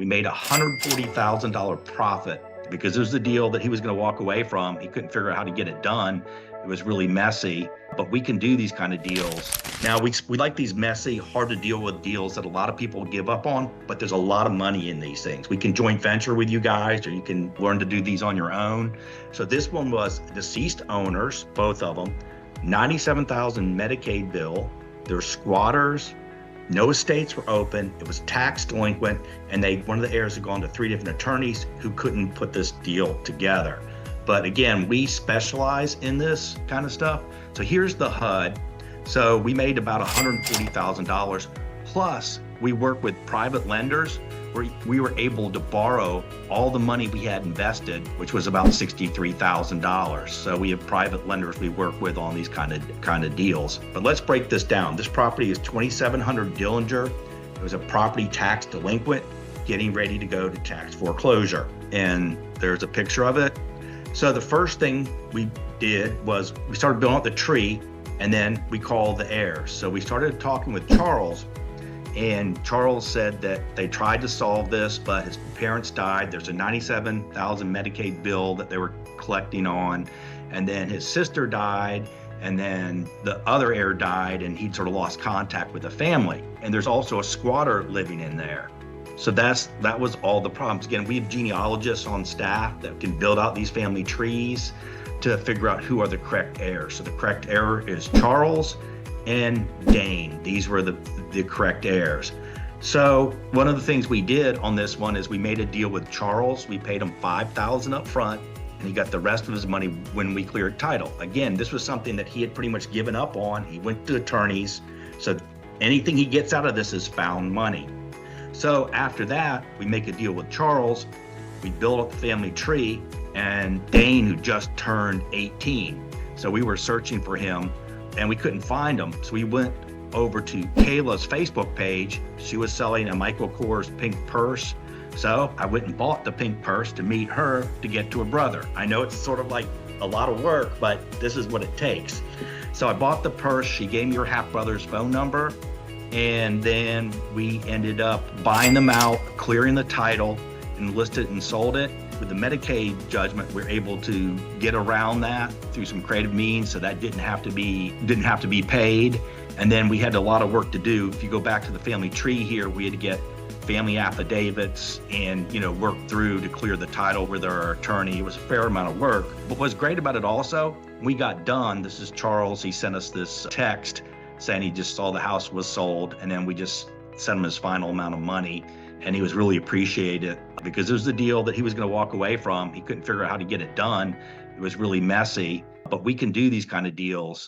We made a $140,000 profit because it was the deal that he was going to walk away from. He couldn't figure out how to get it done. It was really messy, but we can do these kind of deals. Now, we like these messy, hard to deal with deals that a lot of people give up on, but there's a lot of money in these things. We can joint venture with you guys, or you can learn to do these on your own. So this one was deceased owners, both of them, $97,000 Medicaid bill. They're squatters. No estates were open. It was tax delinquent, and one of the heirs had gone to 3 different attorneys who couldn't put this deal together. But again, we specialize in this kind of stuff. So here's the HUD. So we made about $140,000. Plus, we work with private lenders where we were able to borrow all the money we had invested, which was about $63,000. So we have private lenders we work with on these kind of deals. But let's break this down. This property is 2700 Dillinger. It was a property tax delinquent, getting ready to go to tax foreclosure. And there's a picture of it. So the first thing we did was we started building up the tree, and then we called the heirs. So we started talking with Charles, and Charles said that they tried to solve this, but his parents died. There's a $97,000 Medicaid bill that they were collecting on, and then his sister died, and then the other heir died, and he'd sort of lost contact with the family. And there's also a squatter living in there. So that was all the problems. Again, we have genealogists on staff that can build out these family trees to figure out who are the correct heirs. So the correct heir is Charles and Dane. These were the correct heirs. So one of the things we did on this one is we made a deal with Charles. We paid him $5,000 up front, and he got the rest of his money when we cleared title. Again, this was something that he had pretty much given up on. He went to attorneys. So anything he gets out of this is found money. So after that, we make a deal with Charles. We build up the family tree, and Dane, who just turned 18. So we were searching for him, and we couldn't find him. So we went over to Kayla's Facebook page. She was selling a Michael Kors pink purse. So I went and bought the pink purse to meet her to get to her brother. I know it's sort of like a lot of work, but this is what it takes. So I bought the purse. She gave me her half-brother's phone number. And then we ended up buying them out, clearing the title, and listed and sold it. With the Medicaid judgment, we were able to get around that through some creative means, so that didn't have to be paid. And then we had a lot of work to do. If you go back to the family tree here, we had to get family affidavits and work through to clear the title with our attorney. It was a fair amount of work. What was great about it also, we got done. This is Charles. He sent us this text saying he just saw the house was sold, and then we just sent him his final amount of money, and he was really appreciated because it was the deal that he was going to walk away from. He couldn't figure out how to get it done. It was really messy, but we can do these kind of deals.